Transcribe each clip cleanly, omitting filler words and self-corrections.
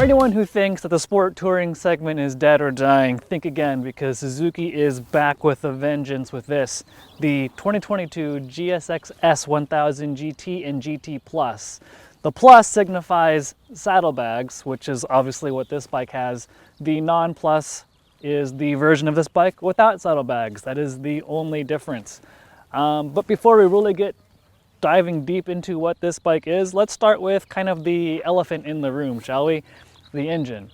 anyone who thinks that the sport touring segment is dead or dying, think again, because Suzuki is back with a vengeance with this. The 2022 GSX-R1000 GT and GT Plus. The Plus signifies saddlebags, which is obviously what this bike has. The non-Plus is the version of this bike without saddlebags. That is the only difference. But before we really get diving deep into what this bike is, let's start with kind of the elephant in the room, shall we? The engine.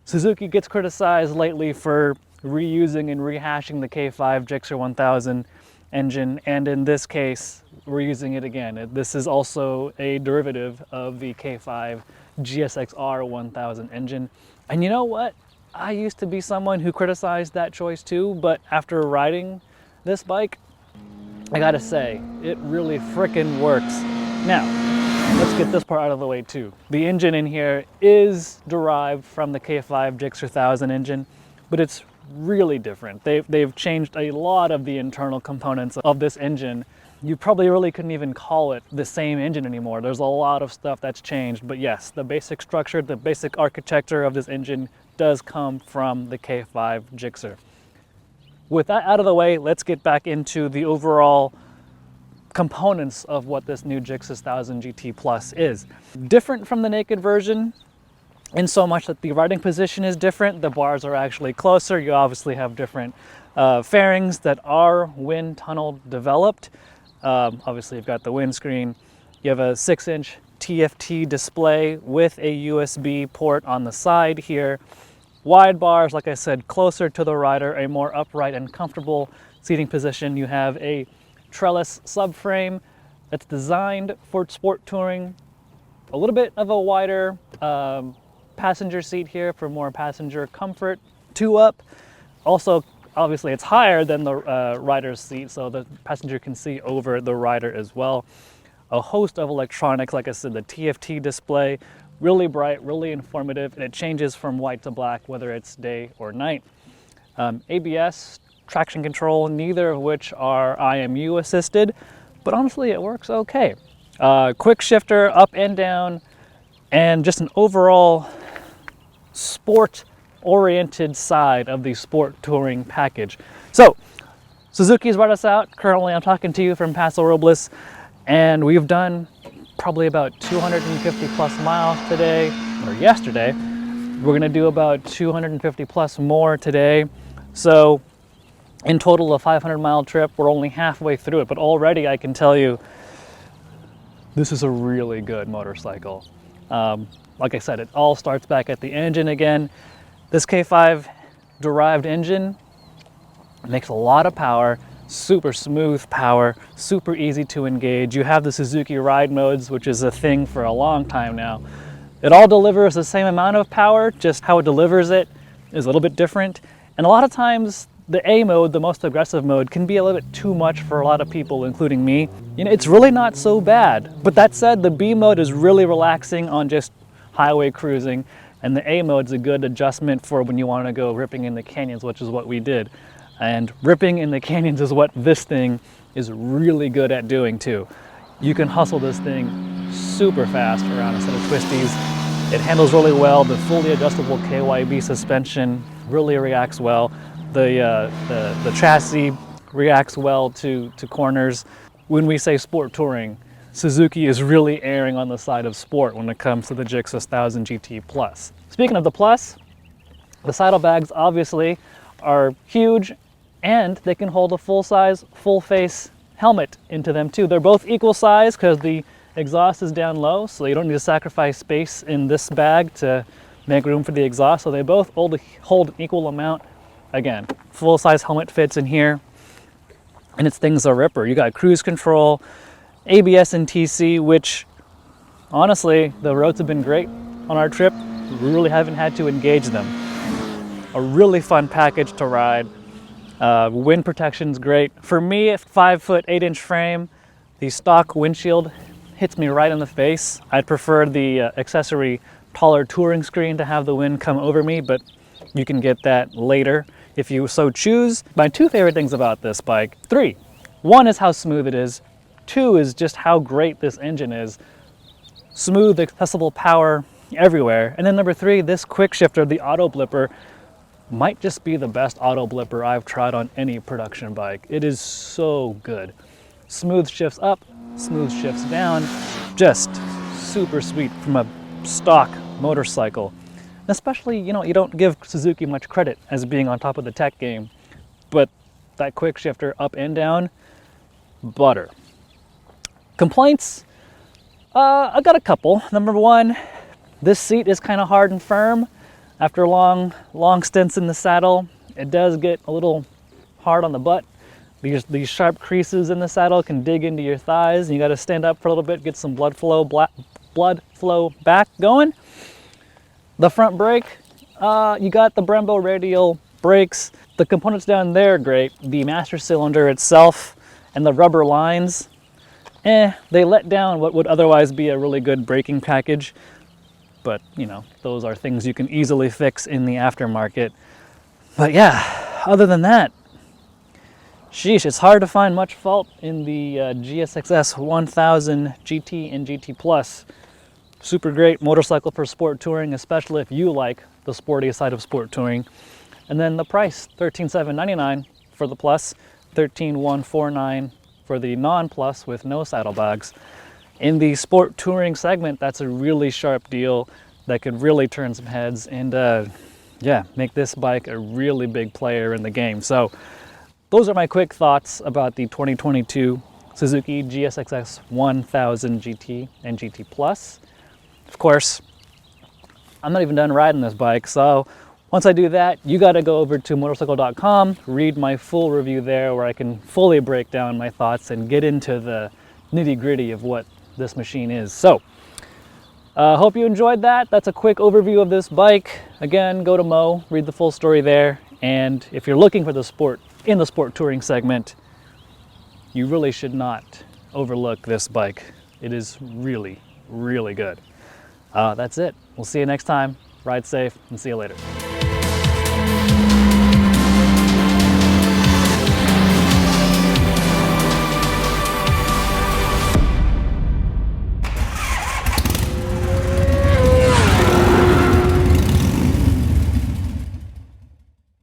Suzuki gets criticized lately for reusing and rehashing the K5 GSX-R1000 engine, and in this case, we're using it again. This is also a derivative of the K5 GSX-R1000 engine. And you know what? I used to be someone who criticized that choice too, but after riding this bike, I gotta say, it really frickin' works. Now, let's get this part out of the way too. The engine in here is derived from the K5 GSX-R1000 engine, but it's really different. They've changed a lot of the internal components of this engine. You probably really couldn't even call it the same engine anymore. There's a lot of stuff that's changed, but yes, the basic structure, the basic architecture of this engine does come from the K5 GSX-R. With that out of the way, let's get back into the overall components of what this new GSX-R1000 GT Plus is. Different from the naked version in so much that the riding position is different. The bars are actually closer. You obviously have different fairings that are wind tunnel developed. Obviously you've got the windscreen. You have a 6-inch TFT display with a USB port on the side here. Wide bars, like I said, closer to the rider, a more upright and comfortable seating position. You have a trellis subframe that's designed for sport touring. A little bit of a wider passenger seat here for more passenger comfort. 2 up. Also, obviously, it's higher than the rider's seat, so the passenger can see over the rider as well. A host of electronics, like I said, the TFT display. Really bright, really informative, and it changes from white to black, whether it's day or night. ABS, traction control, neither of which are IMU assisted, but honestly, it works okay. Quick shifter, up and down, and just an overall sport-oriented side of the sport touring package. So, Suzuki's brought us out. Currently, I'm talking to you from Paso Robles, and we've done probably about 250 plus miles today, or yesterday. We're gonna do about 250 plus more today. So in total, a 500-mile trip. We're only halfway through it, but already I can tell you, this is a really good motorcycle. Like I said, it all starts back at the engine again. This K5 derived engine makes a lot of power. Super smooth power, super easy to engage. You have the Suzuki ride modes, which is a thing for a long time now. It all delivers the same amount of power, just how it delivers it is a little bit different. And a lot of times the A mode, the most aggressive mode, can be a little bit too much for a lot of people, including me. You know, it's really not so bad. But that said, the B mode is really relaxing on just highway cruising, and the A mode is a good adjustment for when you want to go ripping in the canyons, which is what we did. And ripping in the canyons is what this thing is really good at doing too. You can hustle this thing super fast around a set of twisties. It handles really well. The fully adjustable KYB suspension really reacts well. The chassis reacts well to corners. When we say sport touring, Suzuki is really erring on the side of sport when it comes to the GSX-R1000 GT Plus. Speaking of the Plus, the saddlebags obviously are huge, and they can hold a full-size, full-face helmet into them too. They're both equal size because the exhaust is down low, so you don't need to sacrifice space in this bag to make room for the exhaust. So they both hold an equal amount. Again, full-size helmet fits in here, and it's things a ripper. You got cruise control, ABS and TC, which honestly, the roads have been great on our trip. We really haven't had to engage them. A really fun package to ride. Wind protection's great. For me, a 5'8" frame, the stock windshield hits me right in the face. I'd prefer the accessory taller touring screen to have the wind come over me, but you can get that later if you so choose. My 2 favorite things about this bike, 3. 1 is how smooth it is. 2 is just how great this engine is. Smooth, accessible power, everywhere. And then number 3, this quick shifter, the auto blipper, might just be the best auto blipper I've tried on any production bike. It is so good. Smooth shifts up, smooth shifts down, just super sweet from a stock motorcycle. Especially, you know, you don't give Suzuki much credit as being on top of the tech game, but that quick shifter up and down, butter. Complaints? I got a couple. Number 1, this seat is kind of hard and firm. After long stints in the saddle, it does get a little hard on the butt. These sharp creases in the saddle can dig into your thighs, and you got to stand up for a little bit, get some blood flow back going. The front brake, you got the Brembo radial brakes. The components down there are great. The master cylinder itself and the rubber lines, they let down what would otherwise be a really good braking package. But, you know, those are things you can easily fix in the aftermarket. But yeah, other than that, sheesh, it's hard to find much fault in the GSX-R1000 GT and GT Plus. Super great motorcycle for sport touring, especially if you like the sporty side of sport touring. And then the price, $13,799 for the Plus, $13,149 for the non-Plus with no saddlebags. In the sport touring segment, that's a really sharp deal that could really turn some heads and yeah, make this bike a really big player in the game. So those are my quick thoughts about the 2022 Suzuki GSX-R1000 GT and GT Plus. Of course, I'm not even done riding this bike, so once I do that, you got to go over to Motorcycle.com, read my full review there where I can fully break down my thoughts and get into the nitty-gritty of what this machine is. So hope you enjoyed that. That's a quick overview of this bike. Again, go to Mo, read the full story there. And if you're looking for the sport in the sport touring segment, you really should not overlook this bike. It is really, really good. That's it. We'll see you next time. Ride safe and see you later.